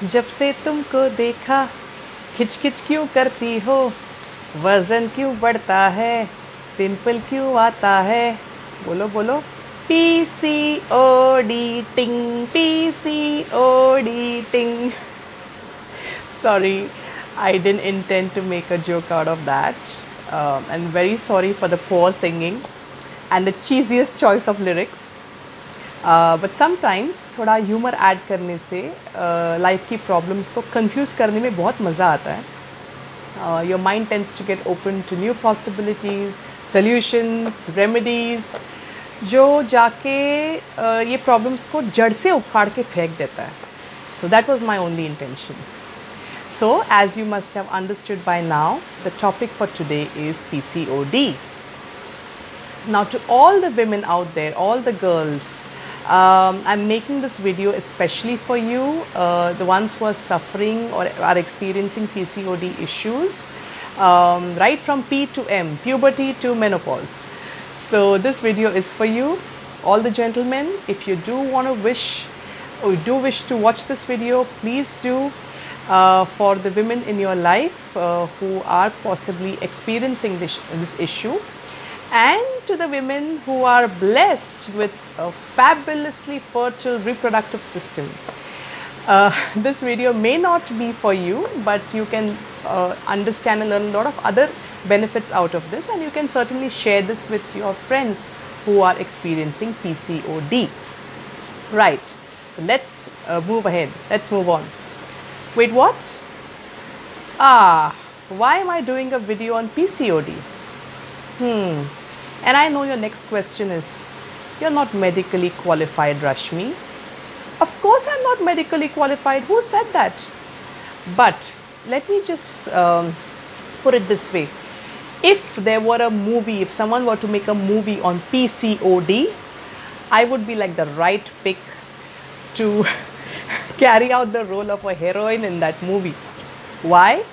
जब से तुमको देखा खिच खिच क्यों करती हो, वज़न क्यों बढ़ता है, पिंपल क्यों आता है, बोलो बोलो। पीसीओडी टिंग, पीसीओडी टिंग। Sorry, I didn't intend to make a joke out of that. And very sorry for the poor singing and the cheesiest choice of lyrics. But sometimes थोड़ा ह्यूमर ऐड करने से लाइफ की problems को confuse करने में बहुत मज़ा आता है. Your mind tends to get open to new possibilities, solutions, remedies, जो जाके ये प्रॉब्लम्स को जड़ से उखाड़ के फेंक देता है. So that was my only intention. So, as you must have understood by now, the topic for today is PCOD. Now, to all the women out there, all the girls, I'm making this video especially for you, the ones who are suffering or are experiencing PCOD issues, right from P to M, puberty to menopause. So, this video is for you, all the gentlemen. If you do want to wish, or you do wish to watch this video, please do. For the women in your life who are possibly experiencing this issue, and to the women who are blessed with a fabulously fertile reproductive system. This video may not be for you, but you can understand and learn a lot of other benefits out of this, and you can certainly share this with your friends who are experiencing PCOD. Right, let's move ahead, let's move on. Wait, what? Why am I doing a video on PCOD? And I know your next question is, you're not medically qualified, Rashmi. Of course I'm not medically qualified. Who said that? But let me just put it this way. If there were a movie, if someone were to make a movie on PCOD, I would be like the right pick to carry out the role of a heroine in that movie. Why?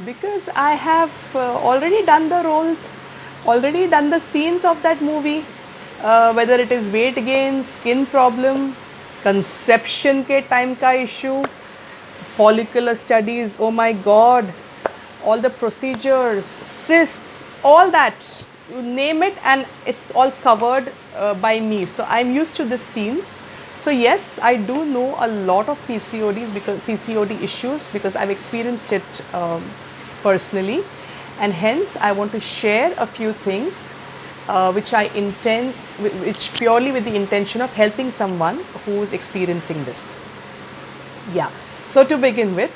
Because I have already done the roles, already done the scenes of that movie, whether it is weight gain, skin problem, conception ke time ka issue, follicular studies, oh my god, all the procedures, cysts, all that, you name it, and it's all covered by me. So I'm used to the scenes. So yes, I do know a lot of PCOD issues because I've experienced it personally, and hence I want to share a few things which purely with the intention of helping someone who is experiencing this. Yeah. So to begin with,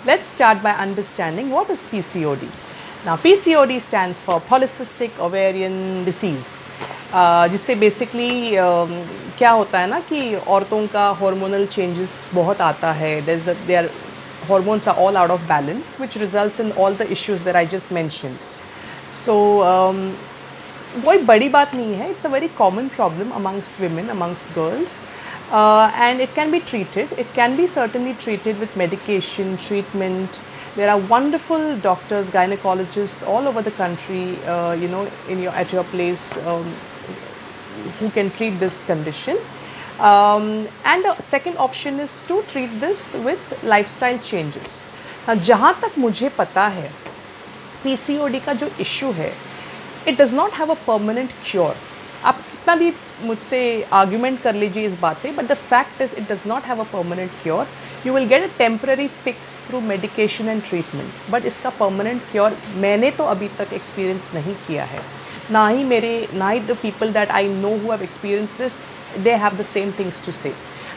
let's start by understanding what is PCOD. Now PCOD stands for polycystic ovarian disease. जिससे basically क्या होता है ना कि औरतों का hormonal changes बहुत आता है. There hormones are all out of balance, which results in all the issues that I just mentioned. So कोई बड़ी बात नहीं है. It's a very common problem amongst women, amongst girls, and it can be treated. It can be certainly treated with medication, treatment. There are wonderful doctors, gynecologists all over the country, at your place, who can treat this condition. And the second option is to treat this with lifestyle changes. Now, जहाँ तक मुझे पता है, PCOD का जो issue है, it does not have a permanent cure. आप कितना भी मुझसे argument कर लीजिए इस बात पे, but the fact is it does not have a permanent cure. You will get a temporary fix through medication and treatment. But इसका permanent cure मैंने तो अभी तक experience नहीं किया है. ना ही the people that I know who have experienced this, they have the same things to say.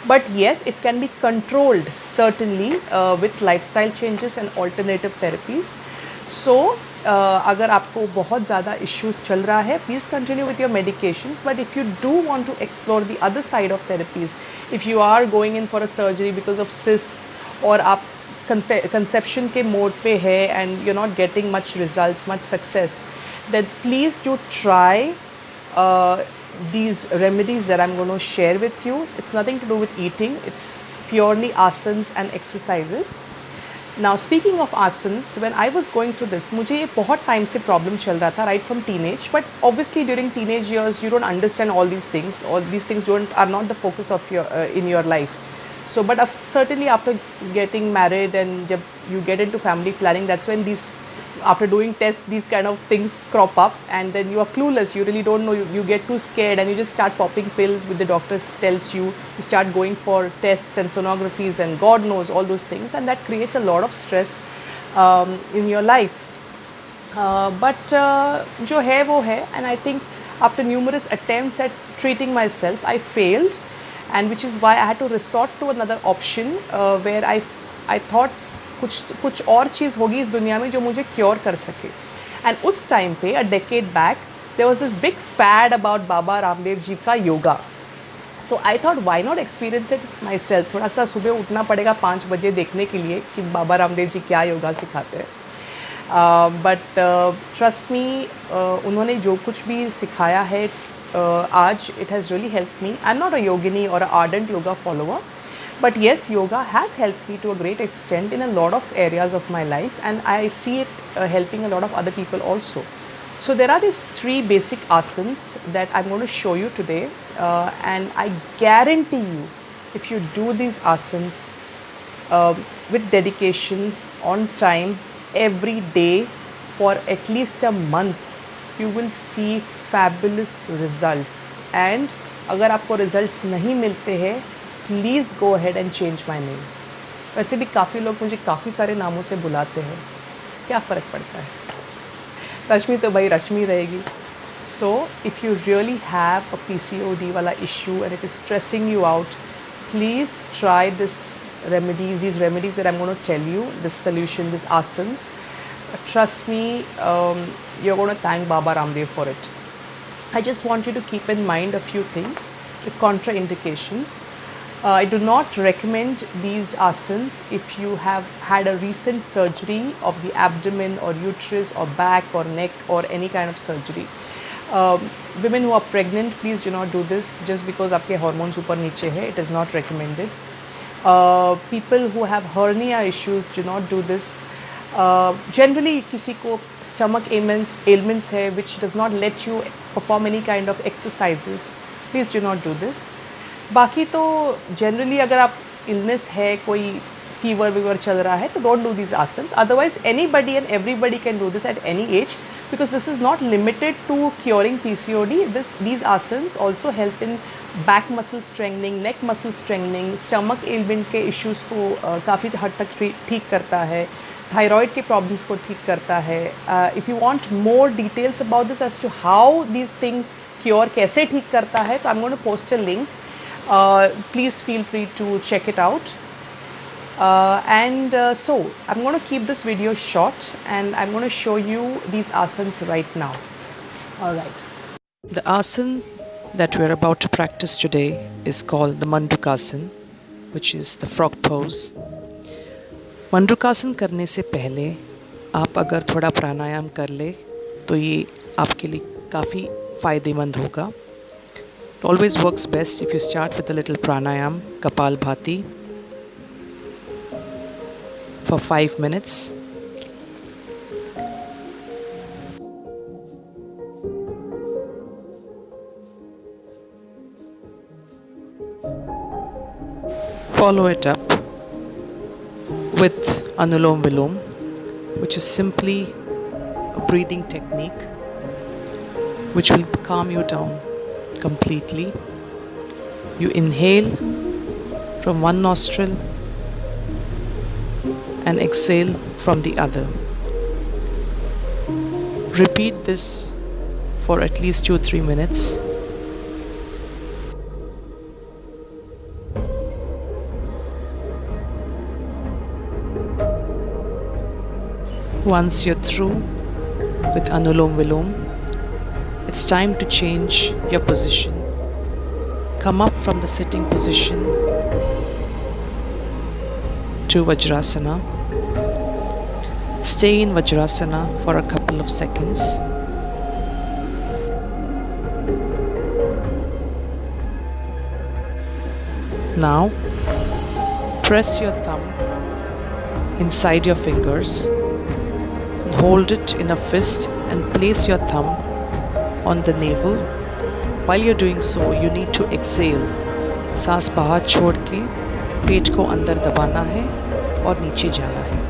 But yes, it can be controlled certainly with lifestyle changes and alternative therapies. So अगर आपको बहुत ज़्यादा issues चल रहा है, please continue with your medications. But if you do want to explore the other side of therapies, if you are going in for a surgery because of cysts, और आप conception के mode पे है and you're not getting much results, much success, then please do try these remedies that I'm going to share with you. It's nothing to do with eating. It's purely asanas and exercises. Now speaking of asanas, when I was going through this, मुझे ये बहुत time से problem चल रहा था, right from teenage. But obviously during teenage years, you don't understand all these things. All these things are not the focus of your in your life. So, but certainly after getting married and you get into family planning, that's when after doing tests, these kind of things crop up, and then you are clueless. You really don't know. You get too scared, and you just start popping pills with the doctor tells you. You start going for tests and sonographies, and God knows all those things, and that creates a lot of stress in your life. But जो है वो है, and I think after numerous attempts at treating myself, I failed, and which is why I had to resort to another option where I thought कुछ और चीज़ होगी इस दुनिया में जो मुझे क्योर कर सके. एंड उस टाइम पे, a decade back, there was this big fad about Baba Ramdev ji का yoga. So I thought why not experience it myself. थोड़ा सा सुबह उठना पड़ेगा 5 बजे देखने के लिए कि बाबा रामदेव जी क्या योगा सिखाते हैं. बट ट्रस्ट मी, उन्होंने जो कुछ भी सिखाया है आज, it has really help me. I am not a yogini or a ardent yoga follower, but yes, yoga has helped me to a great extent in a lot of areas of my life, and I see it helping a lot of other people also. So there are these 3 basic asanas that I'm going to show you today, and I guarantee you, if you do these asanas with dedication, on time, every day for at least a month, you will see fabulous results. And अगर आपको results नहीं मिलते हैं, please go ahead and change my name. वैसे भी काफ़ी लोग मुझे काफ़ी सारे नामों से बुलाते हैं, क्या फ़र्क पड़ता है. रश्मि तो भाई रश्मि रहेगी. So if you really have a PCOD वाला issue and it is stressing you out, please try these remedies that I'm going to tell you, this solution, these asanas. Trust me, you're going to thank Baba Ramdev for it. I just want you to keep in mind a few things, the contraindications. I do not recommend these asanas if you have had a recent surgery of the abdomen or uterus or back or neck or any kind of surgery. Women who are pregnant, please do not do this just because आपके hormones ऊपर नीचे है. It is not recommended. People who have hernia issues, do not do this. Generally किसी को stomach ailments है which does not let you perform any kind of exercises, please do not do this. बाकी तो generally अगर आप illness है, कोई fever चल रहा है, तो don't do this asanas. Otherwise anybody and everybody can do this at any age, because this is not limited to curing PCOD. These asanas also help in back muscle strengthening, neck muscle strengthening, stomach element के issues को काफ़ी हद तक ठीक करता है, thyroid के problems को ठीक करता है. If you want more details about this as to how these things cure कैसे ठीक करता है, तो I am going to post a link. Please feel free to check it out. So I'm going to keep this video short, and I'm going to show you these asanas right now. All right. The asana that we're about to practice today is called the Mandukasana, which is the frog pose. Mandukasana करने से पहले आप अगर थोड़ा प्राणायाम कर ले तो ये आपके लिए काफ़ी फ़ायदेमंद होगा. It always works best if you start with a little pranayam, Kapalbhati, for 5 minutes. Follow it up with Anulom Vilom, which is simply a breathing technique which will calm you down completely. You inhale from one nostril and exhale from the other. Repeat this for at least 2-3 minutes. Once you're through with Anulom Vilom, it's time to change your position. Come up from the sitting position to Vajrasana. Stay in Vajrasana for a couple of seconds. Now, press your thumb inside your fingers and hold it in a fist and place your thumb on the navel. While you're doing so, you need to exhale. सांस बाहर छोड़ के पेट को अंदर दबाना है और नीचे जाना है.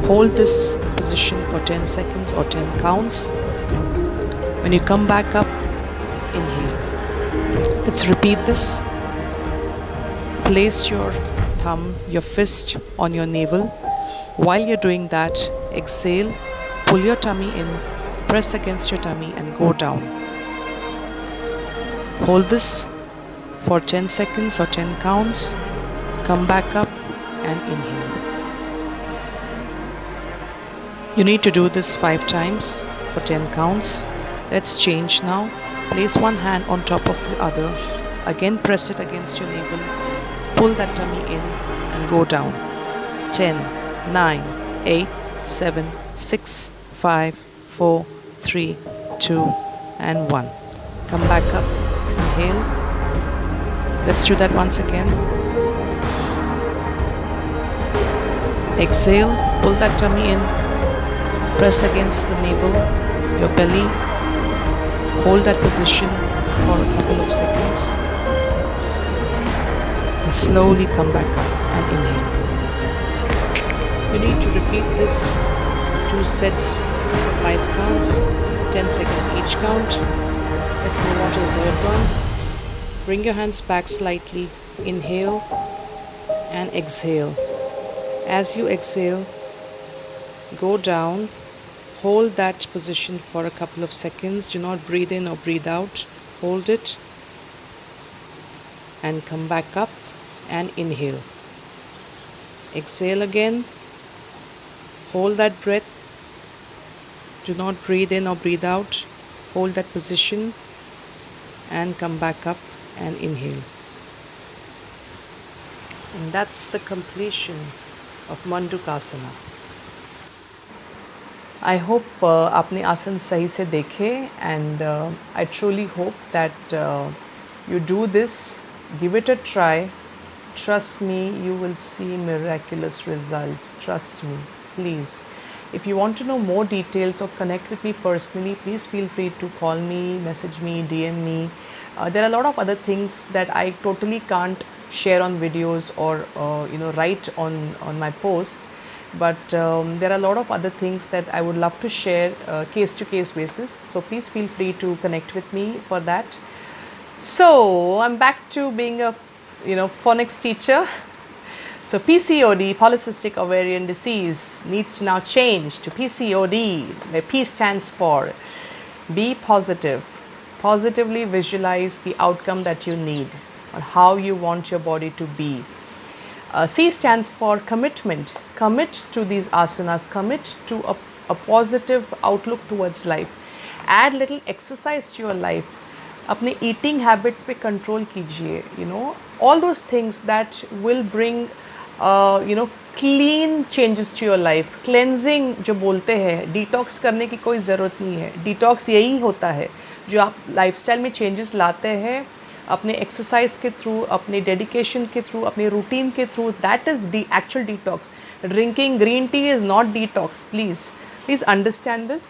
Hold this position for 10 seconds or 10 counts. When you come back up, inhale. Let's repeat this. Place your thumb, your fist on your navel. While you're doing that, exhale, pull your tummy in, press against your tummy and go down. Hold this for 10 seconds or 10 counts. Come back up and inhale. You need to do this 5 times for 10 counts. Let's change now. Place one hand on top of the other. Again press it against your navel. Pull that tummy in and go down. 10, 9, 8, 7, 6, 5, 4, 3, 2 and 1. Come back up. Inhale. Let's do that once again. Exhale. Pull that tummy in. Press against the navel, your belly. Hold that position for a couple of seconds. And slowly come back up and inhale. You need to repeat this 2 sets, 5 counts, 10 seconds each count. Let's move on to the third one. Bring your hands back slightly. Inhale and exhale. As you exhale, go down. Hold that position for a couple of seconds. Do not breathe in or breathe out. Hold it and come back up and inhale. Exhale again. Hold that breath. Do not breathe in or breathe out. Hold that position and come back up and inhale. And that's the completion of Mandukasana. I hope आपने आसन सही से देखे and I truly hope that you do this, give it a try. Trust me, you will see miraculous results. Trust me, please. If you want to know more details or connect with me personally, please feel free to call me, message me, DM me. There are a lot of other things that I totally can't share on videos or write on my post. But there are a lot of other things that I would love to share case to case basis. So please feel free to connect with me for that. So I'm back to being a phonics teacher. So PCOD, polycystic ovarian disease, needs to now change to PCOD, where P stands for be positive. Positively visualize the outcome that you need or how you want your body to be. C stands for commitment. Commit to these asanas. Commit to a positive outlook towards life. Add little exercise to your life. अपने eating habits पे control कीजिए. All those things that will bring clean changes to your life. Cleansing जो बोलते हैं, detox करने की कोई ज़रूरत नहीं है. Detox यही होता है जो आप lifestyle में changes लाते हैं अपने exercise के through, अपने dedication के through, अपने routine के through. That is the actual detox. Drinking green tea is not detox. Please understand this.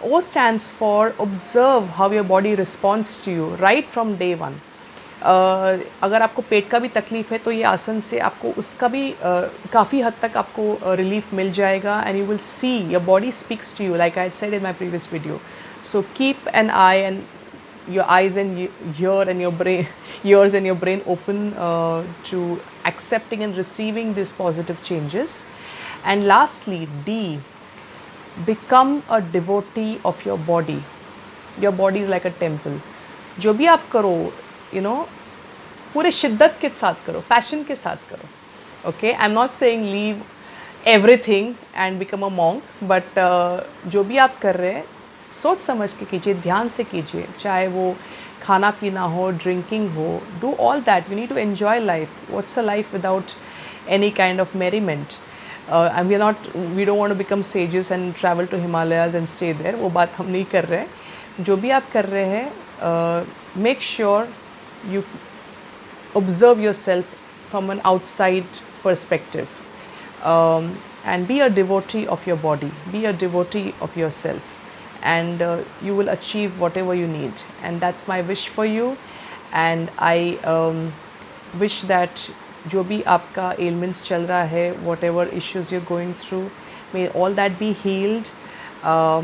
O stands for observe how your body responds to you right from day one. अगर आपको पेट का भी तकलीफ़ है तो ये आसन से आपको उसका भी काफ़ी हद तक आपको रिलीफ मिल जाएगा and you will see your body speaks to you like I had said in my previous video. So keep an eye and your eyes and ears and your brain open to accepting and receiving these positive changes. And lastly, D, become a devotee of your body. Your body is like a temple. जो भी आप करो, पूरे शिद्दत के साथ करो, passion के साथ करो. Okay, I'm not saying leave everything and become a monk, but जो भी आप कर रहे हैं सोच समझ के कीजिए, ध्यान से कीजिए. चाहे वो खाना पीना हो, ड्रिंकिंग हो, do all that. You need to enjoy life. What's a life without any kind of merriment? And we don't want to become sages and travel to Himalayas and stay there. वो बात हम नहीं कर रहे हैं. जो भी आप कर रहे हैं, make sure you observe yourself from an outside perspective, and be a devotee of your body, be a devotee of yourself, and you will achieve whatever you need. And that's my wish for you, and I wish that जो भी आपका ailments चल रहा है, whatever issues you're going through, may all that be healed.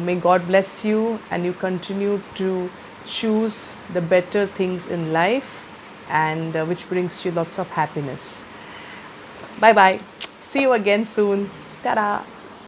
May God bless you and you continue to choose the better things in life and which brings you lots of happiness. Bye bye. See you again soon. Ta-da.